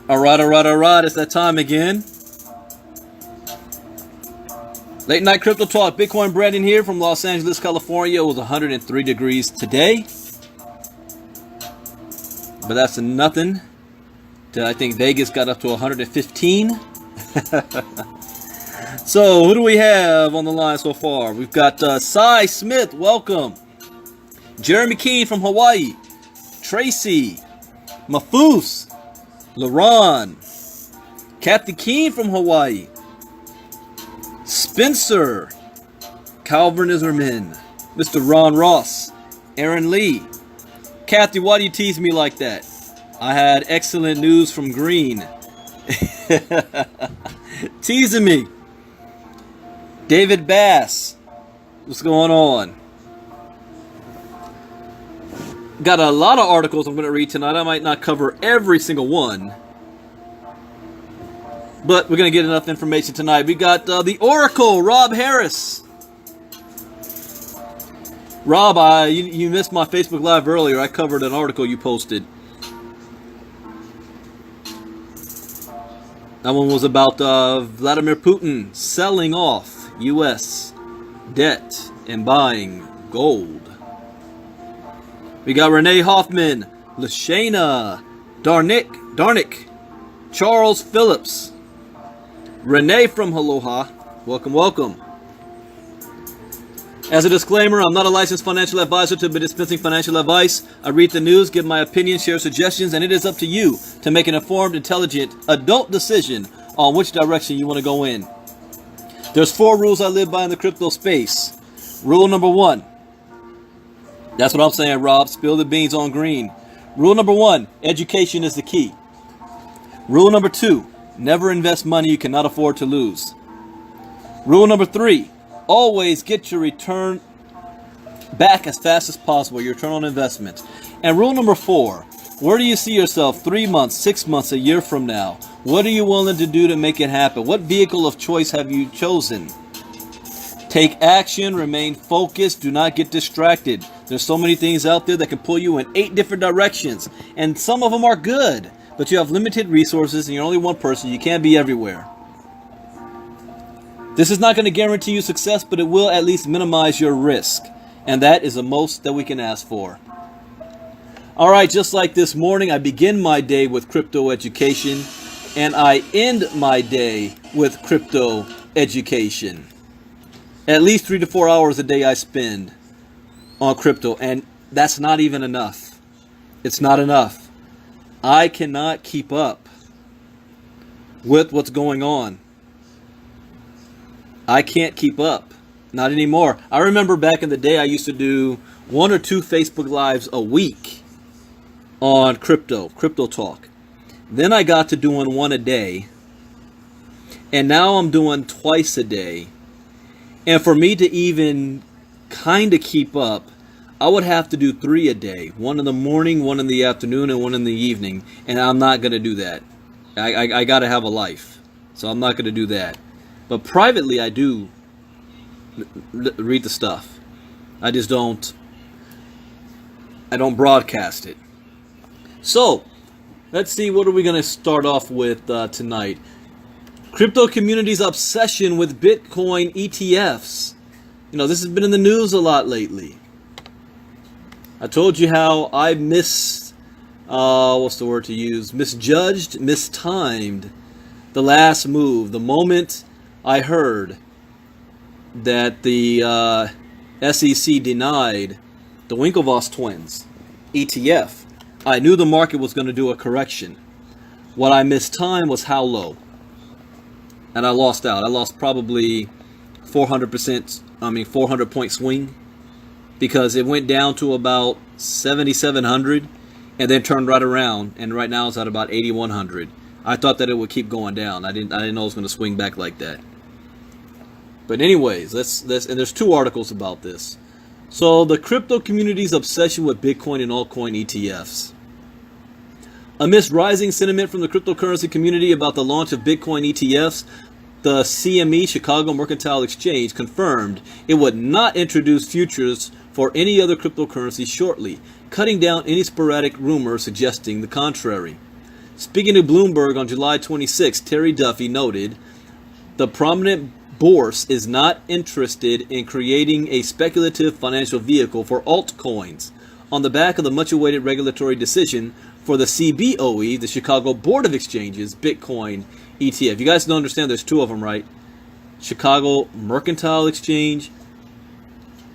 All right. It's that time again. Late night crypto talk. Bitcoin Brandon here from Los Angeles, California. It was 103 degrees today. But that's nothing. I think Vegas got up to 115. So, who do we have on the line so far? We've got Cy Smith, welcome. Jeremy Keene from Hawaii. Tracy. Mafus. LaRon. Kathy Keene from Hawaii. Spencer. Calvin Iserman. Mr. Ron Ross. Aaron Lee. Kathy, why do you tease me like that? I had excellent news from Green. Teasing me. David Bass. What's going on? Got a lot of articles I'm going to read tonight. I might not cover every single one. But we're going to get enough information tonight. We got the Oracle, Rob Harris. Rob, you missed my Facebook Live earlier. I covered an article you posted. That one was about Vladimir Putin selling off U.S. debt and buying gold. We got Renee Hoffman, Lashana, Darnick, Charles Phillips, Renee from Aloha. Welcome. As a disclaimer, I'm not a licensed financial advisor to be dispensing financial advice. I read the news, give my opinion, share suggestions, and it is up to you to make an informed, intelligent, adult decision on which direction you want to go in. There's 4 rules I live by in the crypto space. Rule number 1. That's what I'm saying, Rob. Spill the beans on Green. Rule number 1, education is the key. Rule number 2, never invest money you cannot afford to lose. Rule number 3, always get your return back as fast as possible, your return on investment. And rule number 4, where do you see yourself 3 months, 6 months, a year from now? What are you willing to do to make it happen? What vehicle of choice have you chosen? Take action, remain focused, do not get distracted. There's so many things out there that can pull you in 8 different directions. And some of them are good, but you have limited resources and you're only one person. You can't be everywhere. This is not going to guarantee you success, but it will at least minimize your risk. And that is the most that we can ask for. All right, just like this morning, I begin my day with crypto education, and I end my day with crypto education. At least 3 to 4 hours a day I spend on crypto, and that's not even enough. It's not enough. I cannot keep up with what's going on. I can't keep up. Not anymore. I remember back in the day I used to do 1 or 2 Facebook Lives a week on crypto talk. Then I got to doing 1 a day. And now I'm doing twice a day. And for me to even kind of keep up, I would have to do 3 a day. 1 in the morning, 1 in the afternoon, and 1 in the evening. And I'm not going to do that. I got to have a life. So I'm not going to do that. But privately, I do read the stuff. I just don't broadcast it. So, let's see, what are we going to start off with tonight? Crypto community's obsession with Bitcoin ETFs. You know, this has been in the news a lot lately. I told you how I misjudged, mistimed the last move. The moment I heard that the SEC denied the Winklevoss twins ETF, I knew the market was going to do a correction. What I mistimed was how low. And I lost out. I lost probably 400 point swing, because it went down to about 7,700 and then turned right around, and right now it's at about 8,100. I thought that it would keep going down. I didn't know it was going to swing back like that. But anyways, let's and there's 2 articles about this. So, the crypto community's obsession with Bitcoin and altcoin ETFs. Amidst rising sentiment from the cryptocurrency community about the launch of Bitcoin ETFs, the CME, Chicago Mercantile Exchange, confirmed it would not introduce futures for any other cryptocurrency shortly, cutting down any sporadic rumors suggesting the contrary. Speaking to Bloomberg on July 26, Terry Duffy noted, "The prominent bourse is not interested in creating a speculative financial vehicle for altcoins on the back of the much-awaited regulatory decision for the CBOE, the Chicago Board of Exchanges, Bitcoin ETF." You guys don't understand, there's 2 of them, right? Chicago Mercantile Exchange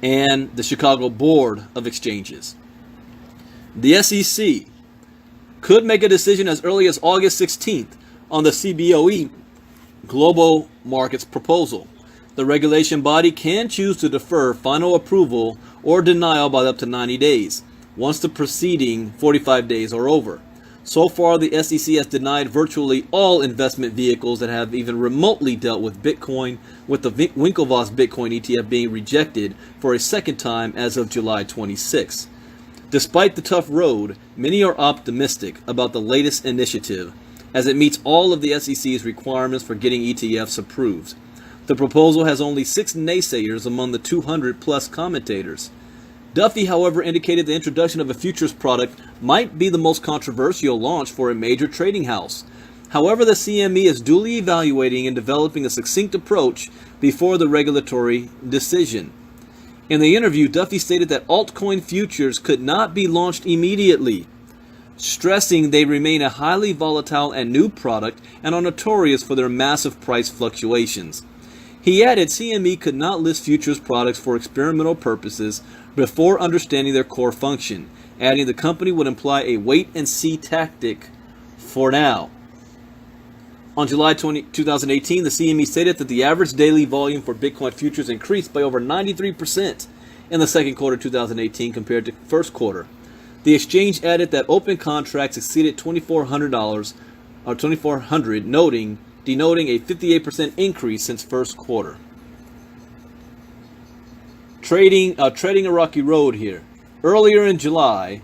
and the Chicago Board of Exchanges. The SEC could make a decision as early as August 16th on the CBOE Global Markets proposal. The regulation body can choose to defer final approval or denial by up to 90 days, once the preceding 45 days are over. So far, the SEC has denied virtually all investment vehicles that have even remotely dealt with Bitcoin, with the Winklevoss Bitcoin ETF being rejected for a second time as of July 26. Despite the tough road, many are optimistic about the latest initiative, as it meets all of the SEC's requirements for getting ETFs approved. The proposal has only 6 naysayers among the 200-plus commentators. Duffy, however, indicated the introduction of a futures product might be the most controversial launch for a major trading house. However, the CME is duly evaluating and developing a succinct approach before the regulatory decision. In the interview, Duffy stated that altcoin futures could not be launched immediately, stressing they remain a highly volatile and new product and are notorious for their massive price fluctuations. He added CME could not list futures products for experimental purposes before understanding their core function, adding the company would imply a wait-and-see tactic for now. On July 2018, the CME stated that the average daily volume for Bitcoin futures increased by over 93% in the second quarter 2018 compared to first quarter. The exchange added that open contracts exceeded $2,400, denoting a 58% increase since first quarter. Treading a rocky road here. Earlier in July,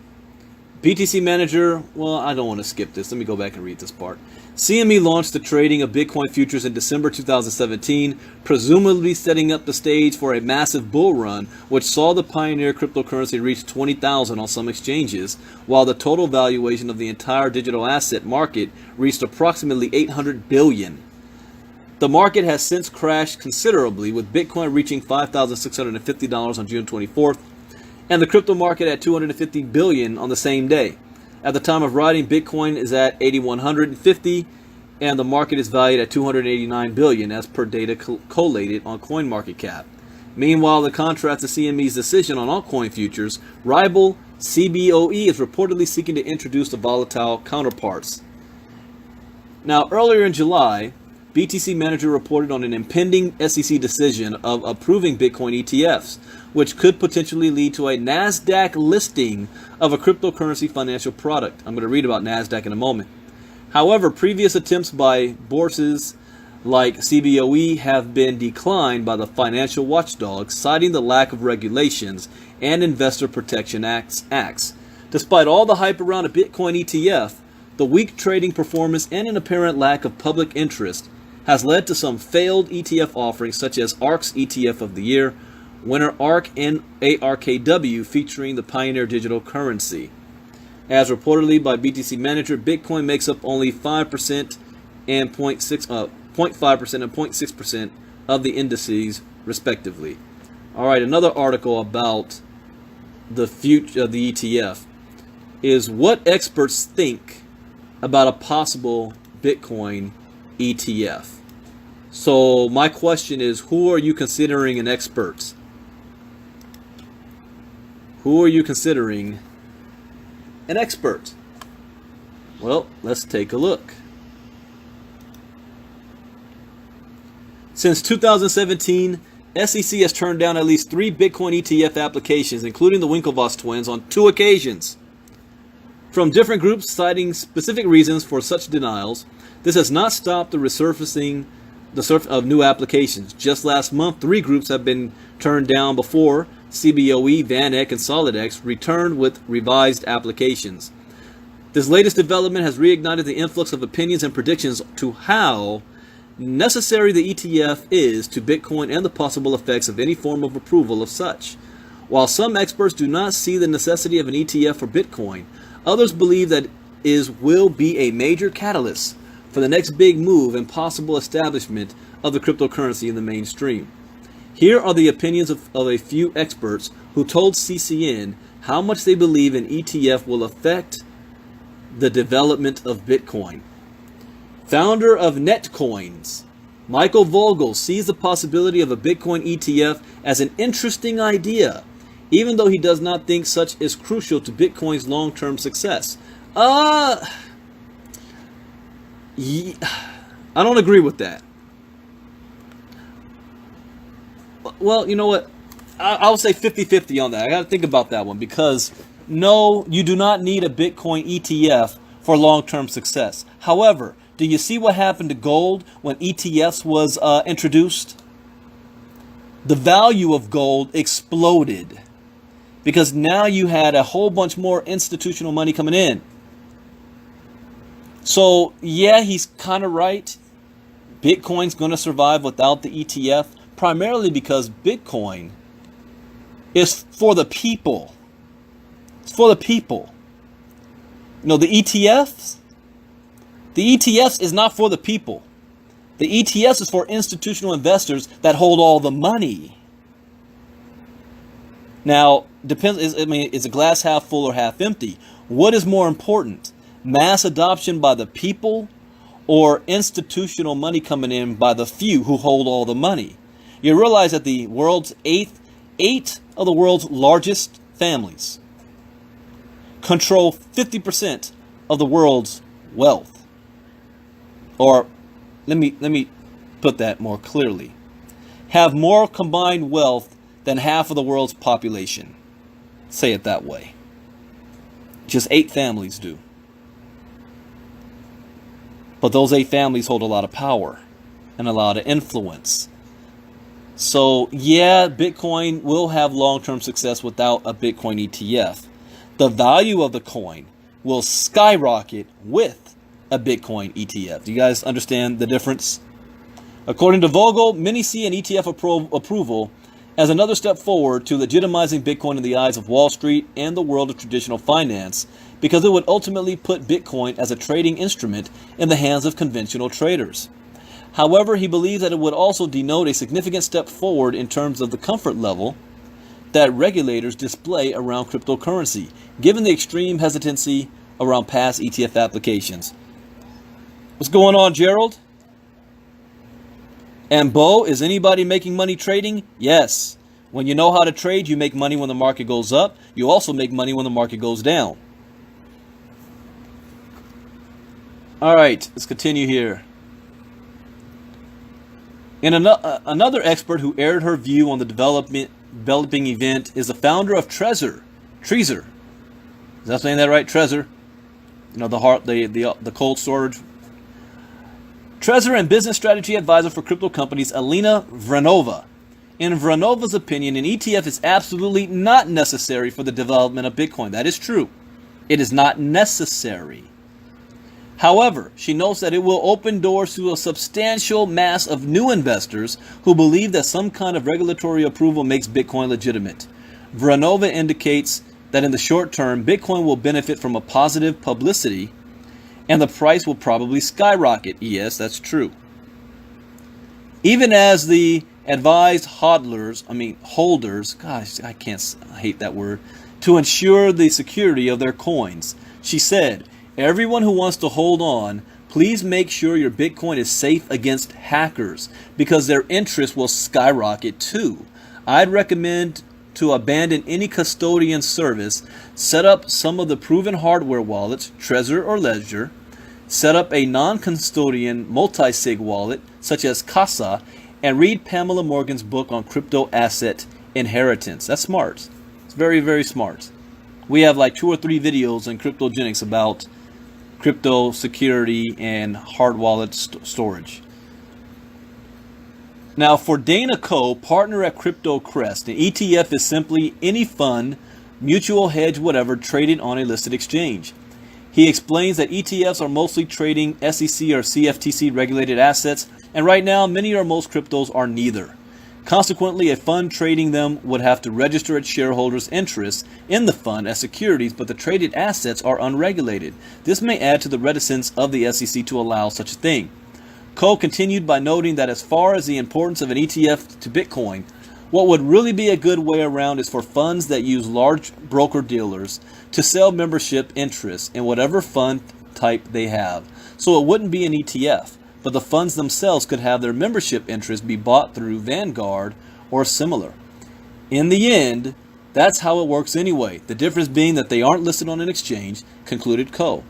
BTC Manager, well, I don't want to skip this. Let me go back and read this part. CME launched the trading of Bitcoin futures in December 2017, presumably setting up the stage for a massive bull run, which saw the pioneer cryptocurrency reach 20,000 on some exchanges, while the total valuation of the entire digital asset market reached approximately $800 billion. The market has since crashed considerably, with Bitcoin reaching $5,650 on June 24th, and the crypto market at $250 billion on the same day. At the time of writing, Bitcoin is at $8,150, and the market is valued at $289 billion, as per data collated on CoinMarketCap. Meanwhile, the contrast to CME's decision on altcoin futures, rival CBOE is reportedly seeking to introduce the volatile counterparts. Now, earlier in July, BTC Manager reported on an impending SEC decision of approving Bitcoin ETFs, which could potentially lead to a NASDAQ listing of a cryptocurrency financial product. I'm going to read about NASDAQ in a moment. However, previous attempts by bourses like CBOE have been declined by the financial watchdog, citing the lack of regulations and investor protection acts. Despite all the hype around a Bitcoin ETF, the weak trading performance and an apparent lack of public interest has led to some failed ETF offerings, such as ARK's ETF of the Year, winner ARK and ARKW, featuring the Pioneer digital currency. As reportedly by BTC Manager, Bitcoin makes up only 5% and 0.5% and 0.6% of the indices, respectively. All right, another article about the future of the ETF is what experts think about a possible Bitcoin ETF. So my question is, who are you considering an expert? Who are you considering an expert? Well, let's take a look. Since 2017, SEC has turned down at least 3 Bitcoin ETF applications, including the Winklevoss twins, on 2 occasions. From different groups citing specific reasons for such denials, this has not stopped the resurfacing of new applications. Just last month, 3 groups have been turned down before CBOE, VanEck, and SolidX returned with revised applications. This latest development has reignited the influx of opinions and predictions to how necessary the ETF is to Bitcoin and the possible effects of any form of approval of such. While some experts do not see the necessity of an ETF for Bitcoin, others believe that will be a major catalyst for the next big move and possible establishment of the cryptocurrency in the mainstream. Here are the opinions of a few experts who told CCN how much they believe an ETF will affect the development of Bitcoin. Founder of Netcoins, Michael Vogel, sees the possibility of a Bitcoin ETF as an interesting idea, even though he does not think such is crucial to Bitcoin's long-term success. I don't agree with that. Well, you know what? I'll say 50-50 on that. I got to think about that one, because no, you do not need a Bitcoin ETF for long-term success. However, do you see what happened to gold when ETFs was introduced? The value of gold exploded because now you had a whole bunch more institutional money coming in. So, yeah, he's kind of right. Bitcoin's going to survive without the ETF, primarily because Bitcoin is for the people. It's for the people. You know, the ETFs is not for the people. The ETFs is for institutional investors that hold all the money. Now, is a glass half full or half empty? What is more important? Mass adoption by the people or institutional money coming in by the few who hold all the money? You realize that the world's eight of the world's largest families control 50% of the world's wealth. Or let me put that more clearly. Have more combined wealth than half of the world's population. Say it that way. Just 8 families do. But those 8 families hold a lot of power and a lot of influence. So, yeah, Bitcoin will have long-term success without a Bitcoin ETF. The value of the coin will skyrocket with a Bitcoin ETF. Do you guys understand the difference? According to Vogel, many see an ETF approval as another step forward to legitimizing Bitcoin in the eyes of Wall Street and the world of traditional finance, because it would ultimately put Bitcoin as a trading instrument in the hands of conventional traders. However, he believes that it would also denote a significant step forward in terms of the comfort level that regulators display around cryptocurrency, given the extreme hesitancy around past ETF applications. What's going on, Gerald? And Bo, is anybody making money trading? Yes. When you know how to trade, you make money when the market goes up. You also make money when the market goes down. All right, let's continue here. And another expert who aired her view on the developing event is the founder of Trezor. Is that saying that right? Trezor. You know, the cold storage. Trezor and business strategy advisor for crypto companies Alina Vranova. In Vranova's opinion, an ETF is absolutely not necessary for the development of Bitcoin. That is true. It is not necessary. However, she notes that it will open doors to a substantial mass of new investors who believe that some kind of regulatory approval makes Bitcoin legitimate. Vranova indicates that in the short term, Bitcoin will benefit from a positive publicity and the price will probably skyrocket. Yes, that's true. Even as the advised holders, gosh, I hate that word, to ensure the security of their coins. She said, everyone who wants to hold on, please make sure your Bitcoin is safe against hackers because their interest will skyrocket too. I'd recommend to abandon any custodian service, set up some of the proven hardware wallets, Trezor or Ledger, set up a non-custodian multi-sig wallet such as Casa, and read Pamela Morgan's book on crypto asset inheritance. That's smart. It's very, very smart. We have like 2 or 3 videos in Cryptogenics about crypto security and hard wallet storage. Now, for Dana Coe, partner at CryptoCrest, an ETF is simply any fund, mutual hedge, whatever, traded on a listed exchange. He explains that ETFs are mostly trading SEC or CFTC regulated assets, and right now many or most cryptos are neither. Consequently, a fund trading them would have to register its shareholders' interests in the fund as securities, but the traded assets are unregulated. This may add to the reticence of the SEC to allow such a thing. Coe continued by noting that as far as the importance of an ETF to Bitcoin, what would really be a good way around is for funds that use large broker-dealers to sell membership interests in whatever fund type they have. So it wouldn't be an ETF, but the funds themselves could have their membership interest be bought through Vanguard or similar. In the end, that's how it works anyway, the difference being that they aren't listed on an exchange, concluded Coe.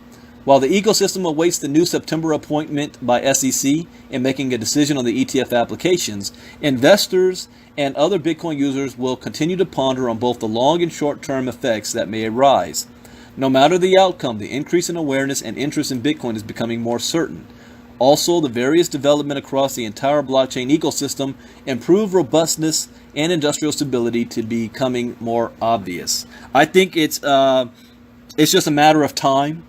While the ecosystem awaits the new September appointment by SEC in making a decision on the ETF applications, investors and other Bitcoin users will continue to ponder on both the long and short-term effects that may arise. No matter the outcome, the increase in awareness and interest in Bitcoin is becoming more certain. Also, the various development across the entire blockchain ecosystem improve robustness and industrial stability to becoming more obvious. I think it's just a matter of time.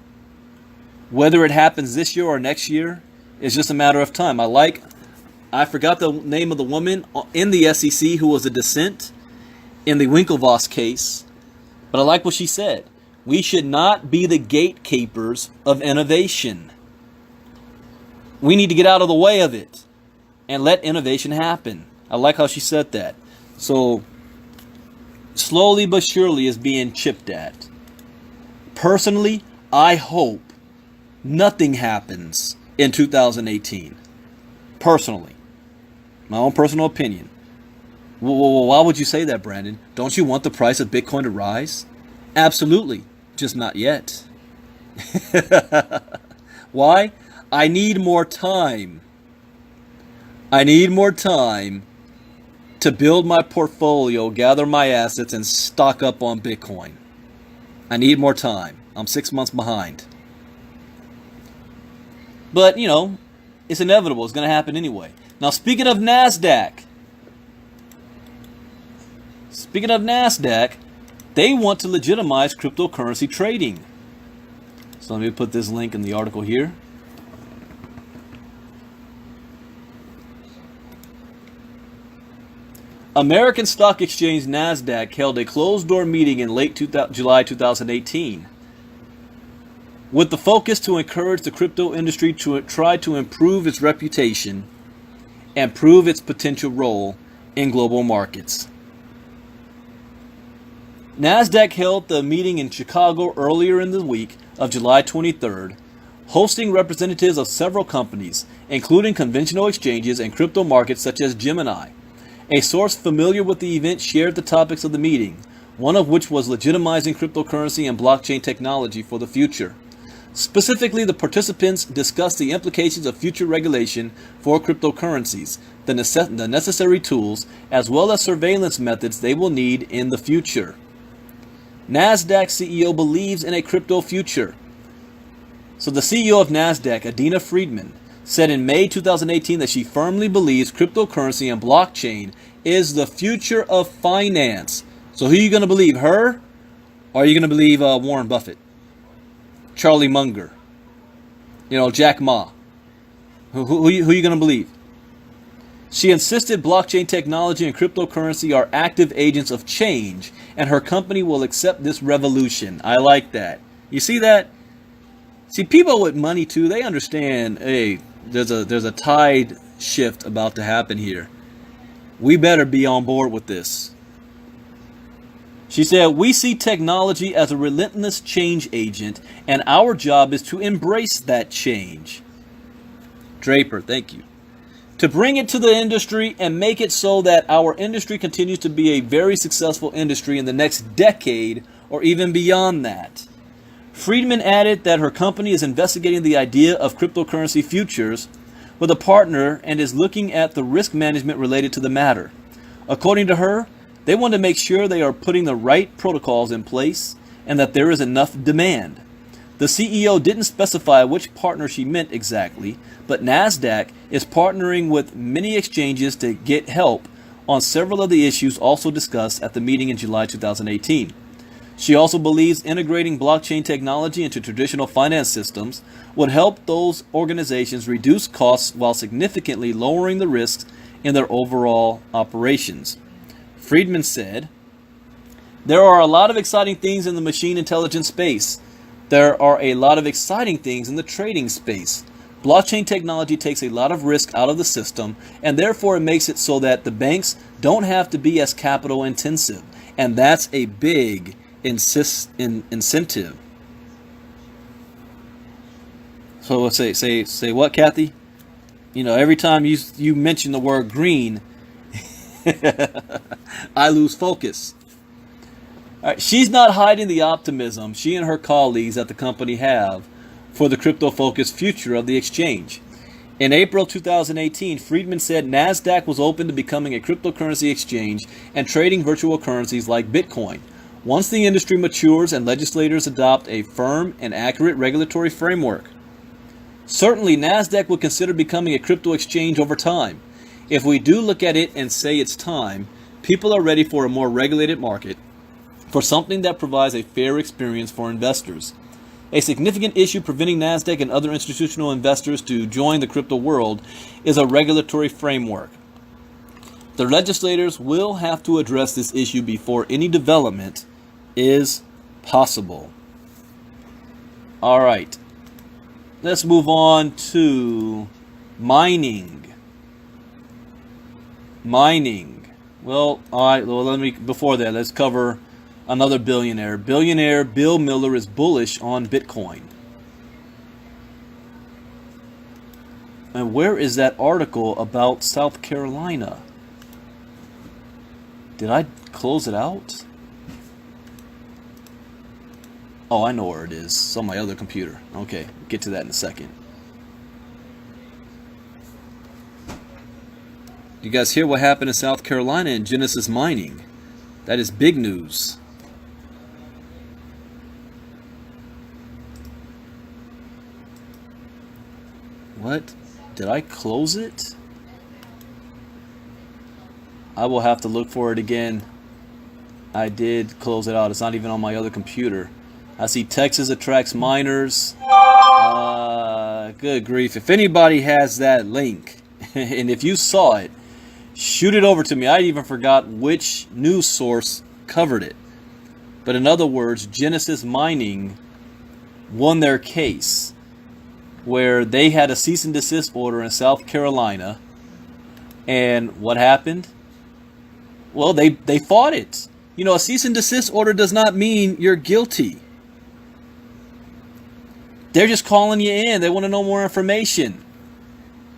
Whether it happens this year or next year, it's just a matter of time. I forgot the name of the woman in the SEC who was a dissent in the Winklevoss case, but I like what she said. We should not be the gatekeepers of innovation. We need to get out of the way of it and let innovation happen. I like how she said that. So, slowly but surely is being chipped at. Personally, I hope nothing happens in 2018. Personally. My own personal opinion. Well, why would you say that, Brandon? Don't you want the price of Bitcoin to rise? Absolutely. Just not yet. Why? I need more time. I need more time to build my portfolio, gather my assets, and stock up on Bitcoin. I need more time. I'm 6 months behind. But, you know, it's inevitable. It's going to happen anyway. Now, speaking of NASDAQ, they want to legitimize cryptocurrency trading. So let me put this link in the article here. American Stock Exchange NASDAQ held a closed-door meeting in late July 2018 with the focus to encourage the crypto industry to try to improve its reputation and prove its potential role in global markets. NASDAQ held the meeting in Chicago earlier in the week of July 23rd, hosting representatives of several companies, including conventional exchanges and crypto markets such as Gemini. A source familiar with the event shared the topics of the meeting, one of which was legitimizing cryptocurrency and blockchain technology for the future. Specifically, the participants discussed the implications of future regulation for cryptocurrencies, the necessary tools, as well as surveillance methods they will need in the future. NASDAQ CEO believes in a crypto future. So the CEO of NASDAQ, Adena Friedman, said in May 2018 that she firmly believes cryptocurrency and blockchain is the future of finance. So who are you going to believe, her? Or are you going to believe Warren Buffett? Charlie Munger? Jack Ma? Who are you going to believe? She insisted blockchain technology and cryptocurrency are active agents of change, and her company will accept this revolution. I like that. You see that? See, people with money too, they understand, hey, there's a tide shift about to happen here. We better be on board with this. She said, we see technology as a relentless change agent, and our job is to embrace that change. Draper, thank you. To bring it to the industry and make it so that our industry continues to be a very successful industry in the next decade or even beyond that. Friedman added that her company is investigating the idea of cryptocurrency futures with a partner and is looking at the risk management related to the matter. According to her, they want to make sure they are putting the right protocols in place and that there is enough demand. The CEO didn't specify which partner she meant exactly, but NASDAQ is partnering with many exchanges to get help on several of the issues also discussed at the meeting in July 2018. She also believes integrating blockchain technology into traditional finance systems would help those organizations reduce costs while significantly lowering the risks in their overall operations. Friedman said, there are a lot of exciting things in the machine intelligence space. There are a lot of exciting things in the trading space. Blockchain technology takes a lot of risk out of the system, and therefore it makes it so that the banks don't have to be as capital intensive. And that's a big incentive. So let's say what, Kathy? Every time you mention the word green, I lose focus. All right, she's not hiding the optimism she and her colleagues at the company have for the crypto-focused future of the exchange. In April 2018, Friedman said NASDAQ was open to becoming a cryptocurrency exchange and trading virtual currencies like Bitcoin, once the industry matures and legislators adopt a firm and accurate regulatory framework. Certainly, NASDAQ will consider becoming a crypto exchange over time. If we do look at it and say it's time, people are ready for a more regulated market, for something that provides a fair experience for investors. A significant issue preventing NASDAQ and other institutional investors to join the crypto world is a regulatory framework. The legislators will have to address this issue before any development is possible. All right, let's move on to mining. Well, all right, well, before that, let's cover another billionaire. Billionaire Bill Miller is bullish on Bitcoin. And where is that article about South Carolina? Did I close it out? Oh, I know where it is. It's on my other computer. Okay, get to that in a second. You guys hear what happened in South Carolina in Genesis Mining? That is big news. What? Did I close it? I will have to look for it again. I did close it out. It's not even on my other computer. I see Texas attracts miners. Good grief. If anybody has that link, and if you saw it, shoot it over to me. I even forgot which news source covered it. But in other words, Genesis Mining won their case where they had a cease and desist order in South Carolina. And what happened? Well, they fought it. A cease and desist order does not mean you're guilty. They're just calling you in. They want to know more information.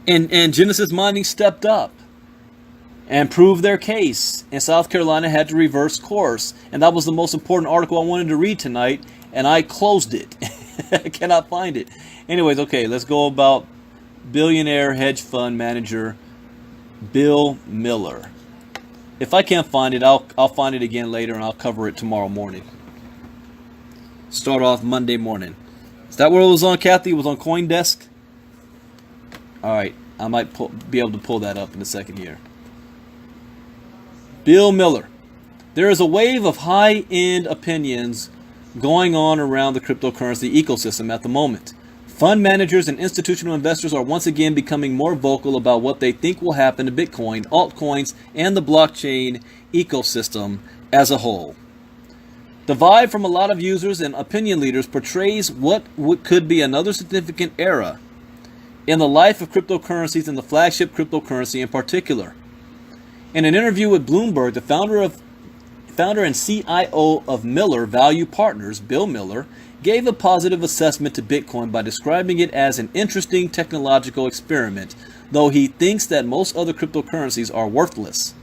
And Genesis Mining stepped up and proved their case. And South Carolina had to reverse course. And that was the most important article I wanted to read tonight. And I closed it. I cannot find it. Anyways, okay, let's go about billionaire hedge fund manager Bill Miller. If I can't find it, I'll find it again later, and I'll cover it tomorrow morning. Start off Monday morning. Is that where it was on, Kathy? It was on CoinDesk? All right, I might be able to pull that up in a second here. Bill Miller. There is a wave of high-end opinions going on around the cryptocurrency ecosystem at the moment. Fund managers and institutional investors are once again becoming more vocal about what they think will happen to Bitcoin, altcoins, and the blockchain ecosystem as a whole. The vibe from a lot of users and opinion leaders portrays what could be another significant era in the life of cryptocurrencies and the flagship cryptocurrency in particular. In an interview with Bloomberg, the founder and CIO of Miller Value Partners, Bill Miller, gave a positive assessment to Bitcoin by describing it as an interesting technological experiment, though he thinks that most other cryptocurrencies are worthless.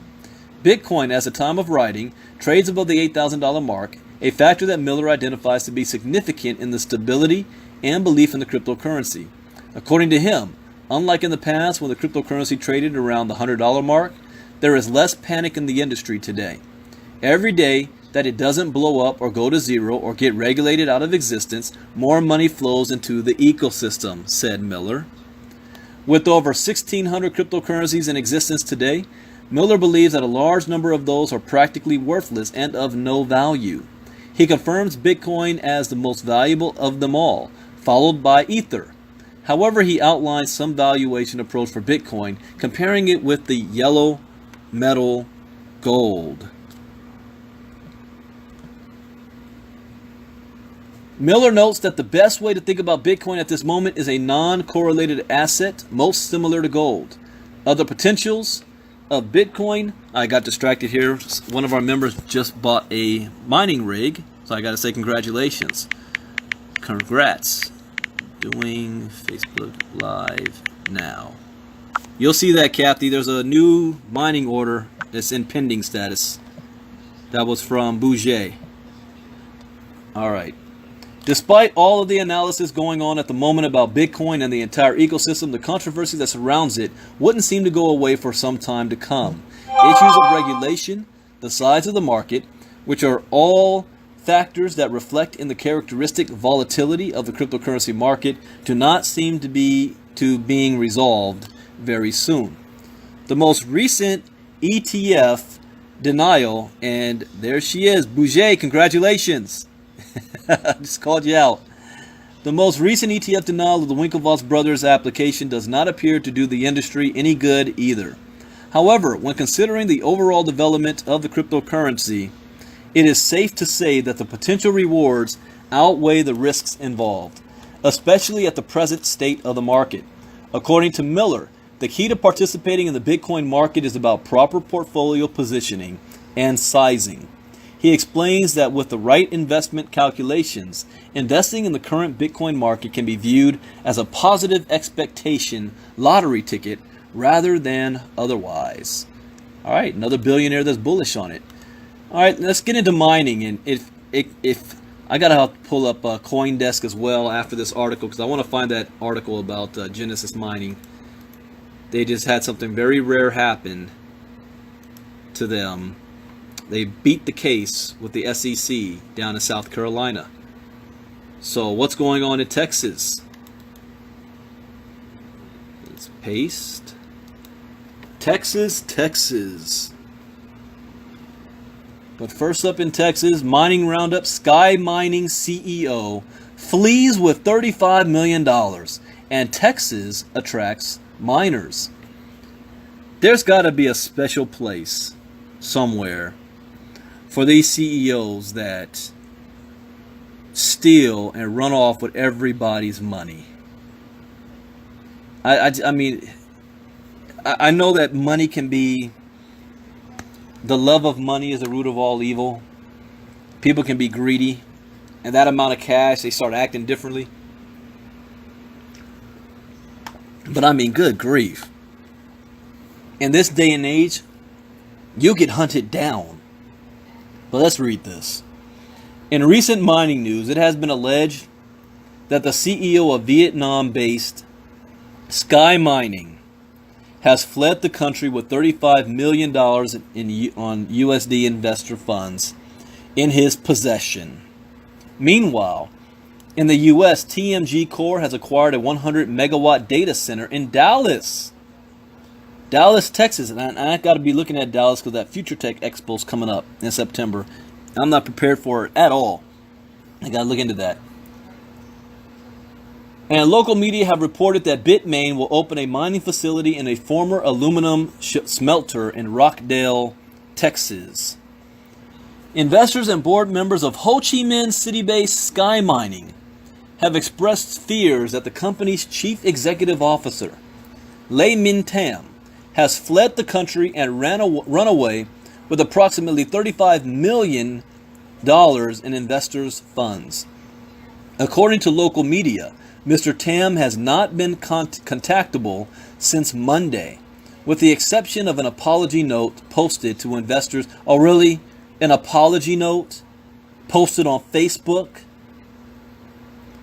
Bitcoin, as the time of writing, trades above the $8,000 mark, a factor that Miller identifies to be significant in the stability and belief in the cryptocurrency. According to him, unlike in the past when the cryptocurrency traded around the $100 mark, there is less panic in the industry today. Every day that it doesn't blow up or go to zero or get regulated out of existence, more money flows into the ecosystem, said Miller. With over 1,600 cryptocurrencies in existence today, Miller believes that a large number of those are practically worthless and of no value. He confirms Bitcoin as the most valuable of them all, followed by Ether. However, he outlines some valuation approach for Bitcoin, comparing it with the yellow metal gold. Miller notes that the best way to think about Bitcoin at this moment is a non-correlated asset, most similar to gold. Other potentials of Bitcoin, I got distracted here. One of our members just bought a mining rig, so I got to say congratulations. Congrats. Doing Facebook Live now. You'll see that, Kathy. There's a new mining order that's in pending status. That was from Bouger. All right. Despite all of the analysis going on at the moment about Bitcoin and the entire ecosystem, the controversy that surrounds it wouldn't seem to go away for some time to come. Issues of regulation, the size of the market, which are all factors that reflect in the characteristic volatility of the cryptocurrency market, do not seem to be being resolved very soon. The most recent ETF denial, and there she is, Bouger, congratulations. I just called you out. The most recent ETF denial of the Winklevoss brothers application does not appear to do the industry any good either. However, when considering the overall development of the cryptocurrency, it is safe to say that the potential rewards outweigh the risks involved, especially at the present state of the market. According to Miller, the key to participating in the Bitcoin market is about proper portfolio positioning and sizing. He explains that with the right investment calculations, investing in the current Bitcoin market can be viewed as a positive expectation lottery ticket rather than otherwise. All right, another billionaire that's bullish on it. All right, let's get into mining. And if I gotta pull up CoinDesk as well after this article, because I want to find that article about Genesis Mining. They just had something very rare happen to them. They beat the case with the SEC down in South Carolina. So what's going on in Texas? Let's paste. Texas. But first up in Texas, mining roundup, Sky Mining CEO flees with $35 million, and Texas attracts miners. There's got to be a special place somewhere for these CEOs that steal and run off with everybody's money. I mean, I know that money can be, the love of money is the root of all evil. People can be greedy, and that amount of cash, they start acting differently. But I mean, good grief. In this day and age, you get hunted down. But let's read this. In recent mining news, it has been alleged that the CEO of Vietnam-based Sky Mining has fled the country with $35 million on USD investor funds in his possession. Meanwhile, in the U.S., TMG Core has acquired a 100-megawatt data center in Dallas, Texas. And I got to be looking at Dallas because that Future Tech Expo is coming up in September. I'm not prepared for it at all. I got to look into that. And local media have reported that Bitmain will open a mining facility in a former aluminum smelter in Rockdale, Texas. Investors and board members of Ho Chi Minh City-based Sky Mining have expressed fears that the company's chief executive officer, Lê Minh Tam, has fled the country and run away with approximately $35 million in investors' funds. According to local media, Mr. Tam has not been contactable since Monday, with the exception of an apology note posted to investors. Oh, really? An apology note posted on Facebook?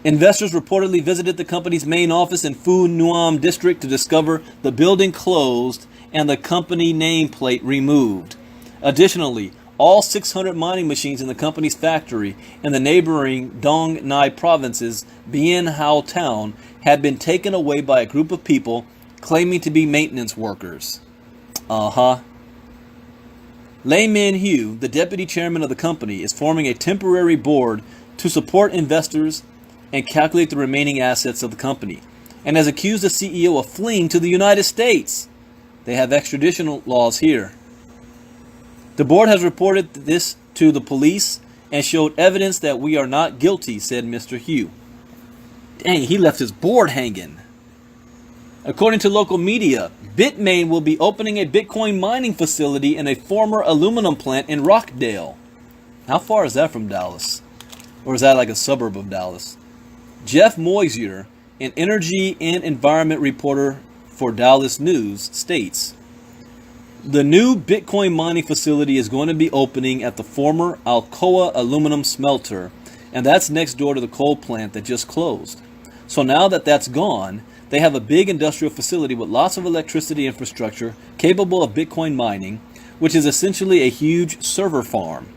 Investors reportedly visited the company's main office in Phu Nuam district to discover the building closed and the company nameplate removed. Additionally, all 600 mining machines in the company's factory in the neighboring Dong Nai province's Bien Hao town had been taken away by a group of people claiming to be maintenance workers. Lê Minh Hu, the deputy chairman of the company, is forming a temporary board to support investors and calculate the remaining assets of the company, and has accused the CEO of fleeing to the United States. They have extradition laws here. The board has reported this to the police and showed evidence that we are not guilty, said Mr. Hu. Dang, he left his board hanging. According to local media, Bitmain will be opening a Bitcoin mining facility in a former aluminum plant in Rockdale. How far is that from Dallas? Or is that like a suburb of Dallas? Jeff Moisier, an energy and environment reporter for Dallas News, states, the new Bitcoin mining facility is going to be opening at the former Alcoa aluminum smelter, and that's next door to the coal plant that just closed. So now that that's gone, they have a big industrial facility with lots of electricity infrastructure capable of Bitcoin mining, which is essentially a huge server farm.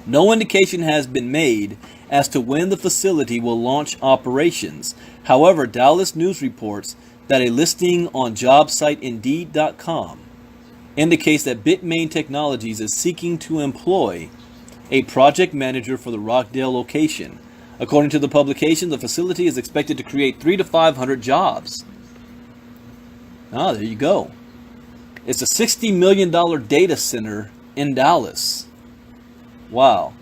No indication has been made as to when the facility will launch operations. However, Dallas News reports that a listing on job site Indeed.com indicates that Bitmain Technologies is seeking to employ a project manager for the Rockdale location. According to the publication, the facility is expected to create 300 to 500 jobs. There you go. It's a $60 million data center in Dallas. Wow.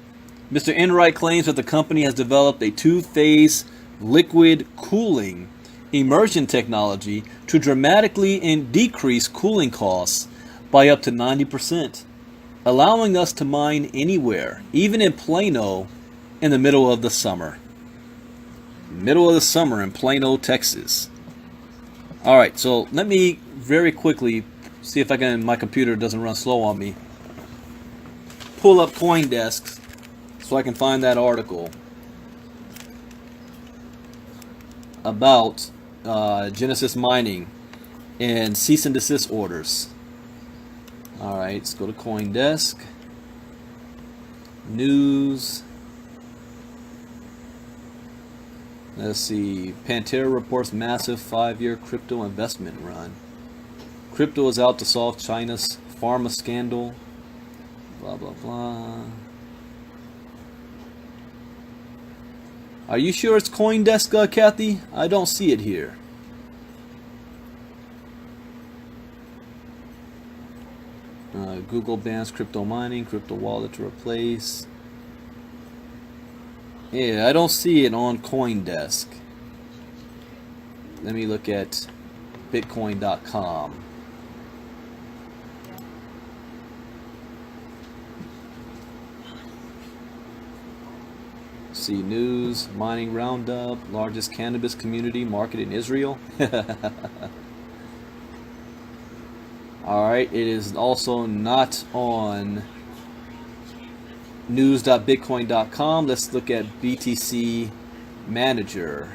Mr. Enright claims that the company has developed a two-phase liquid cooling immersion technology to dramatically decrease cooling costs by up to 90%, allowing us to mine anywhere, even in Plano, in the middle of the summer. Middle of the summer in Plano, Texas. All right, so let me very quickly see if I can, my computer doesn't run slow on me, pull up CoinDesk so I can find that article about Genesis Mining and cease and desist orders. All right, let's go to CoinDesk. News. Let's see. Pantera reports massive 5-year crypto investment run. Crypto is out to solve China's pharma scandal. Blah, blah, blah. Are you sure it's CoinDesk, Kathy? I don't see it here. Google bans crypto mining, crypto wallet to replace. Yeah, I don't see it on CoinDesk. Let me look at Bitcoin.com. See news, mining roundup, largest cannabis community market in Israel. Alright, it is also not on news.bitcoin.com. Let's look at BTC Manager.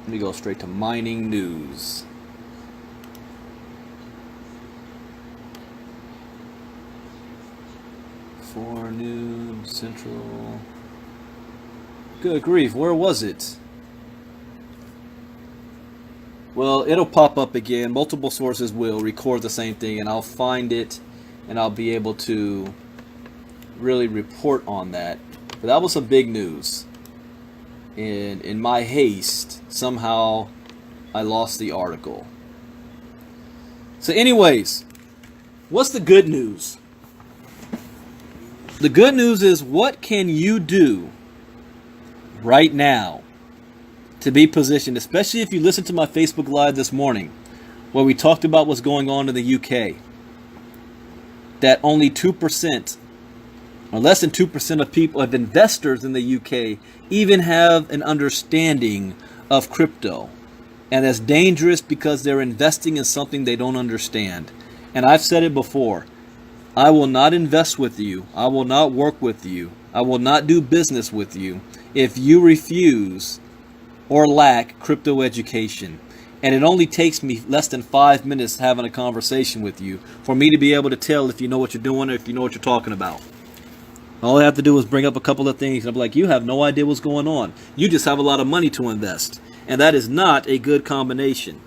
Let me go straight to mining news. Forenoon Central. Good grief, where was it? Well, it'll pop up again. Multiple sources will record the same thing, and I'll find it, and I'll be able to really report on that. But that was some big news. And in my haste, somehow I lost the article. So anyways, what's the good news? The good news is, what can you do right now to be positioned, especially if you listened to my Facebook Live this morning, where we talked about what's going on in the UK, that only 2%, or less than 2% of people, of investors in the UK, even have an understanding of crypto. And that's dangerous because they're investing in something they don't understand. And I've said it before. I will not invest with you. I will not work with you. I will not do business with you if you refuse or lack crypto education. And it only takes me less than 5 minutes having a conversation with you for me to be able to tell if you know what you're doing or if you know what you're talking about. All I have to do is bring up a couple of things and I'll be like, you have no idea what's going on. You just have a lot of money to invest. And that is not a good combination,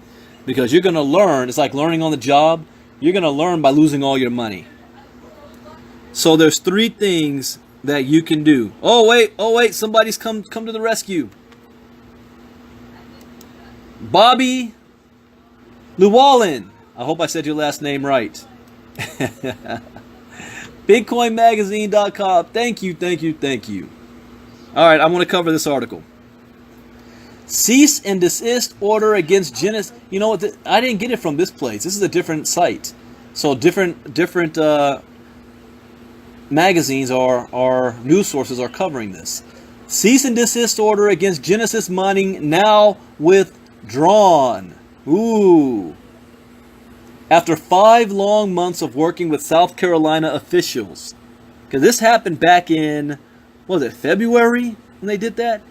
because you're going to learn. It's like learning on the job. You're going to learn by losing all your money. So there's 3 things that you can do. Oh wait, somebody's come to the rescue. Bobby Llewellyn. I hope I said your last name right. BitcoinMagazine.com. Thank you. All right, I want to cover this article. Cease and desist order against Genesis. You know what? I didn't get it from this place. This is a different site. So different magazines or news sources are covering this. Cease and desist order against Genesis Mining now withdrawn. Ooh. After 5 long months of working with South Carolina officials. Because this happened back in, what was it, February when they did that?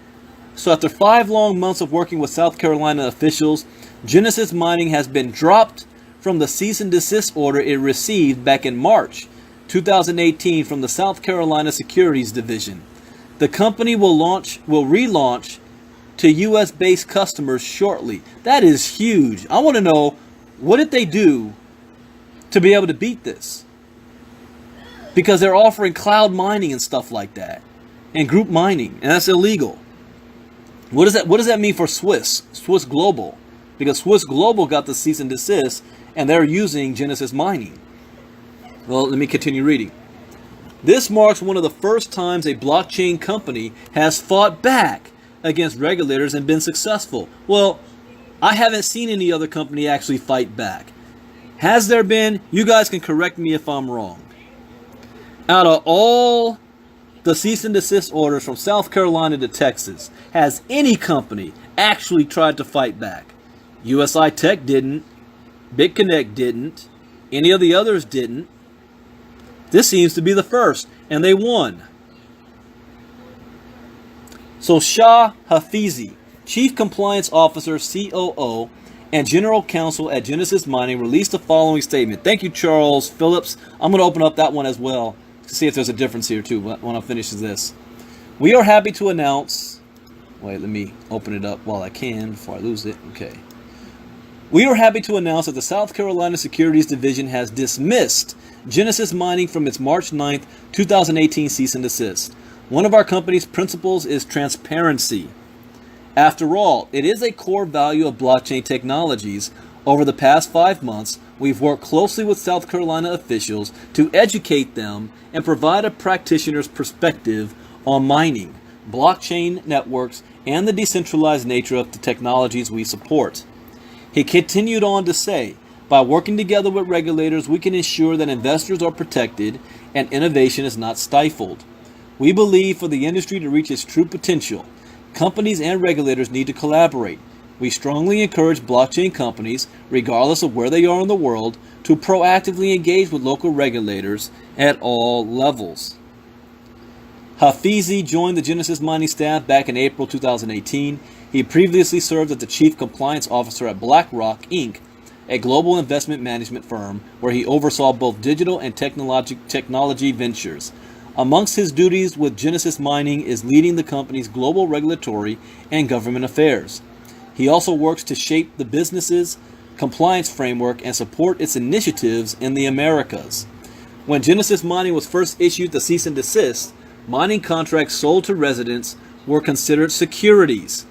So after 5 long months of working with South Carolina officials, Genesis Mining has been dropped from the cease and desist order it received back in March 2018 from the South Carolina Securities Division. The company will relaunch to U.S.-based customers shortly. That is huge. I want to know, what did they do to be able to beat this? Because they're offering cloud mining and stuff like that, and group mining, and that's illegal. What does that mean for Swiss Global? Because Swiss Global got the cease and desist, and they're using Genesis Mining. Well, let me continue reading. This marks one of the first times a blockchain company has fought back against regulators and been successful. Well, I haven't seen any other company actually fight back. Has there been? You guys can correct me if I'm wrong. Out of all the cease and desist orders from South Carolina to Texas, has any company actually tried to fight back? USI-Tech didn't. BitConnect didn't. Any of the others didn't. This seems to be the first, and they won. So Shah Hafizi, Chief Compliance Officer, COO, and General Counsel at Genesis Mining, released the following statement. Thank you, Charles Phillips. I'm going to open up that one as well to see if there's a difference here too when I finish this. We are happy to announce... Wait, let me open it up while I can before I lose it. Okay. We are happy to announce that the South Carolina Securities Division has dismissed Genesis Mining from its March 9th, 2018 cease and desist. One of our company's principles is transparency. After all, it is a core value of blockchain technologies. Over the past 5 months, we've worked closely with South Carolina officials to educate them and provide a practitioner's perspective on mining, blockchain networks, and the decentralized nature of the technologies we support. He continued on to say, by working together with regulators, we can ensure that investors are protected and innovation is not stifled. We believe for the industry to reach its true potential, companies and regulators need to collaborate. We strongly encourage blockchain companies, regardless of where they are in the world, to proactively engage with local regulators at all levels. Hafizi joined the Genesis Mining staff back in April 2018. He previously served as the Chief Compliance Officer at BlackRock, Inc., a global investment management firm where he oversaw both digital and technology ventures. Amongst his duties with Genesis Mining is leading the company's global regulatory and government affairs. He also works to shape the business's compliance framework and support its initiatives in the Americas. When Genesis Mining was first issued the cease and desist, mining contracts sold to residents were considered securities.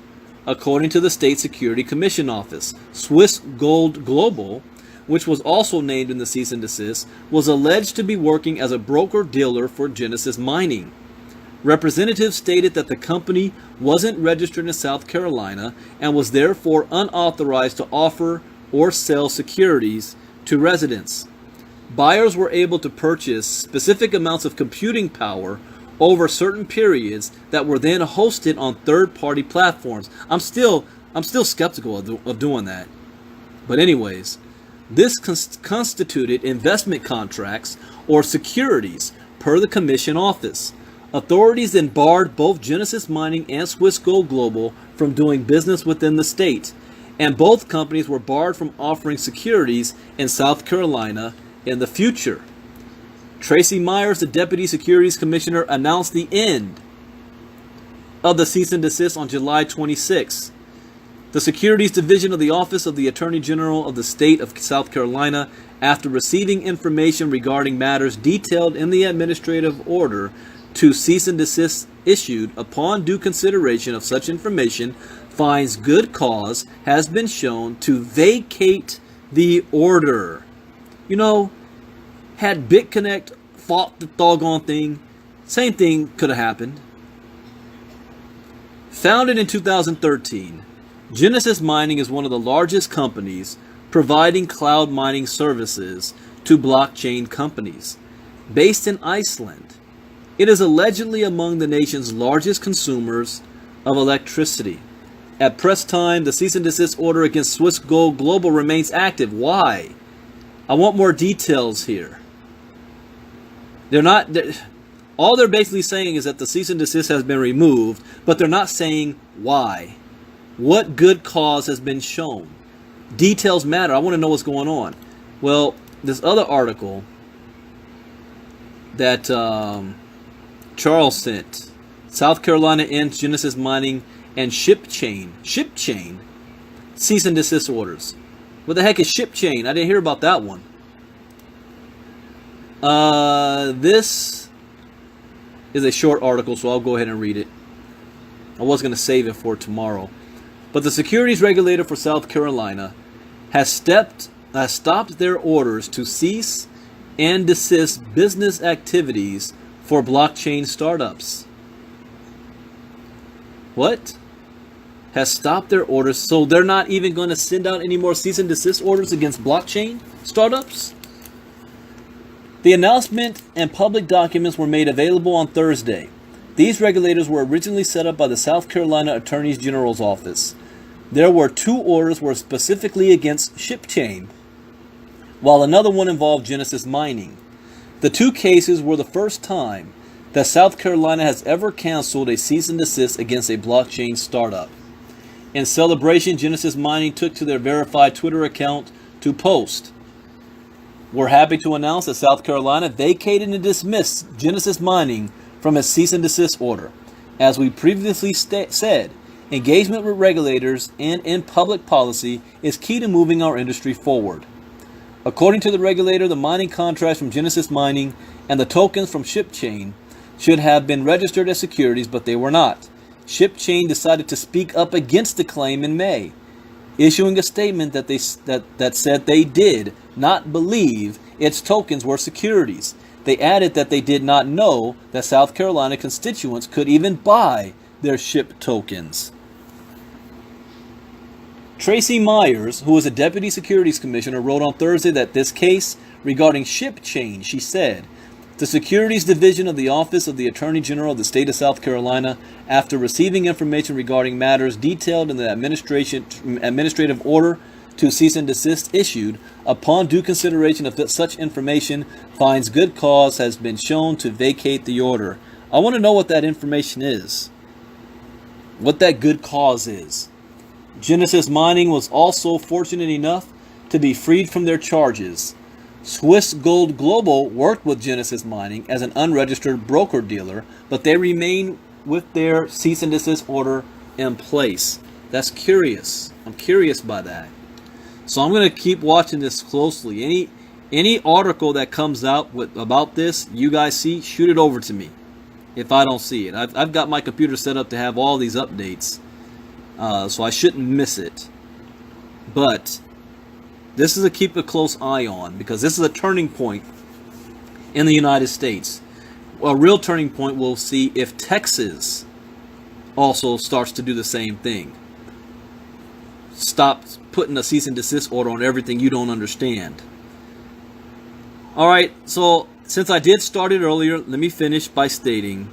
According to the State Security Commission Office, Swiss Gold Global, which was also named in the cease and desist, was alleged to be working as a broker-dealer for Genesis Mining. Representatives stated that the company wasn't registered in South Carolina and was therefore unauthorized to offer or sell securities to residents. Buyers were able to purchase specific amounts of computing power over certain periods that were then hosted on third-party platforms. I'm still skeptical of doing that. But anyways, this constituted investment contracts or securities per the Commission Office. Authorities then barred both Genesis Mining and Swiss Gold Global from doing business within the state, and both companies were barred from offering securities in South Carolina in the future. Tracy Myers, the Deputy Securities Commissioner, announced the end of the cease and desist on July 26. The Securities Division of the Office of the Attorney General of the State of South Carolina, after receiving information regarding matters detailed in the administrative order to cease and desist issued upon due consideration of such information, finds good cause has been shown to vacate the order. You know, had BitConnect fought the doggone thing, same thing could have happened. Founded in 2013, Genesis Mining is one of the largest companies providing cloud mining services to blockchain companies. Based in Iceland, it is allegedly among the nation's largest consumers of electricity. At press time, the cease and desist order against Swiss Gold Global remains active. Why? I want more details here. All they're basically saying is that the cease and desist has been removed, but they're not saying why. What good cause has been shown? Details matter. I want to know what's going on. Well, this other article that Charles sent, South Carolina ends Genesis Mining and Ship Chain cease and desist orders. What the heck is Ship Chain? I didn't hear about that one. This is a short article, so I'll go ahead and read it. I was going to save it for tomorrow. But the securities regulator for South Carolina has stopped their orders to cease and desist business activities for blockchain startups. What? Has stopped their orders, so they're not even going to send out any more cease and desist orders against blockchain startups? The announcement and public documents were made available on Thursday. These regulators were originally set up by the South Carolina Attorney General's office. There were 2 orders were specifically against ShipChain, while another one involved Genesis Mining. The 2 cases were the first time that South Carolina has ever canceled a cease and desist against a blockchain startup. In celebration, Genesis Mining took to their verified Twitter account to post, "We're happy to announce that South Carolina vacated and dismissed Genesis Mining from its cease and desist order. As we previously said, engagement with regulators and in public policy is key to moving our industry forward." According to the regulator, the mining contracts from Genesis Mining and the tokens from ShipChain should have been registered as securities, but they were not. ShipChain decided to speak up against the claim in May, issuing a statement that said they did not believe its tokens were securities. They added that they did not know that South Carolina constituents could even buy their SHIP tokens. Tracy Myers, who is a Deputy Securities Commissioner, wrote on Thursday that this case regarding ShipChain, she said, the Securities Division of the Office of the Attorney General of the State of South Carolina, after receiving information regarding matters detailed in the administrative order to cease and desist issued upon due consideration of such information finds good cause has been shown to vacate the order. I want to know what that information is. What that good cause is. Genesis Mining was also fortunate enough to be freed from their charges. Swiss Gold Global worked with Genesis Mining as an unregistered broker-dealer, but they remain with their cease and desist order in place. That's curious. I'm curious by that. So I'm going to keep watching this closely. Any article that comes out about this, you guys see, shoot it over to me if I don't see it. I've got my computer set up to have all these updates, so I shouldn't miss it. But this is a keep a close eye on, because this is a turning point in the United States. A real turning point we'll see if Texas also starts to do the same thing. Stop putting a cease and desist order on everything you don't understand. Alright, so since I did start it earlier, let me finish by stating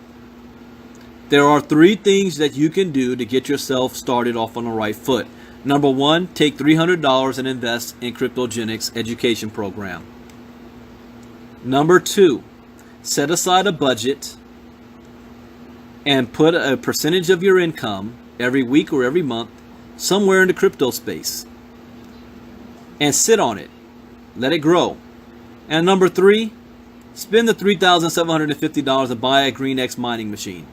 there are 3 things that you can do to get yourself started off on the right foot. Number 1, take $300 and invest in Cryptogenics education program. Number 2, set aside a budget and put a percentage of your income every week or every month somewhere in the crypto space and sit on it. Let it grow. And number 3, spend the $3,750 to buy a GreenX mining machine.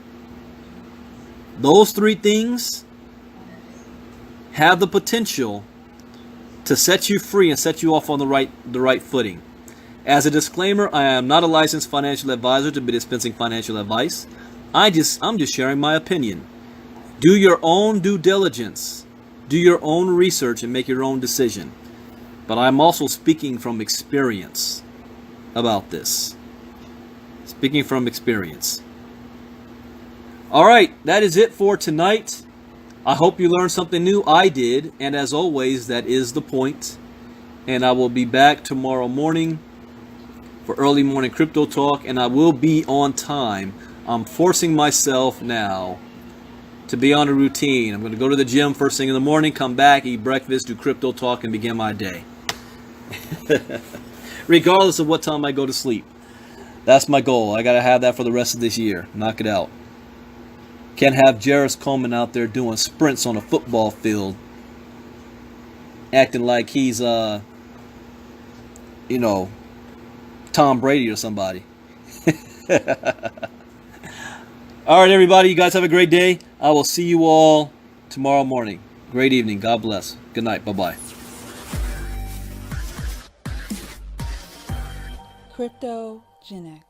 Those 3 things have the potential to set you free and set you off on the right footing. As a disclaimer, I am not a licensed financial advisor to be dispensing financial advice. I'm just sharing my opinion. Do your own due diligence. Do your own research and make your own decision. But I'm also speaking from experience about this. Speaking from experience. Alright, that is it for tonight. I hope you learned something new. I did. And as always, that is the point. And I will be back tomorrow morning for early morning crypto talk. And I will be on time. I'm forcing myself now to be on a routine. I'm going to go to the gym first thing in the morning, come back, eat breakfast, do crypto talk, and begin my day. Regardless of what time I go to sleep. That's my goal. I got to have that for the rest of this year. Knock it out. Can't have Jarvis Coleman out there doing sprints on a football field, acting like he's, Tom Brady or somebody. All right, everybody. You guys have a great day. I will see you all tomorrow morning. Great evening. God bless. Good night. Bye-bye. Cryptogenics.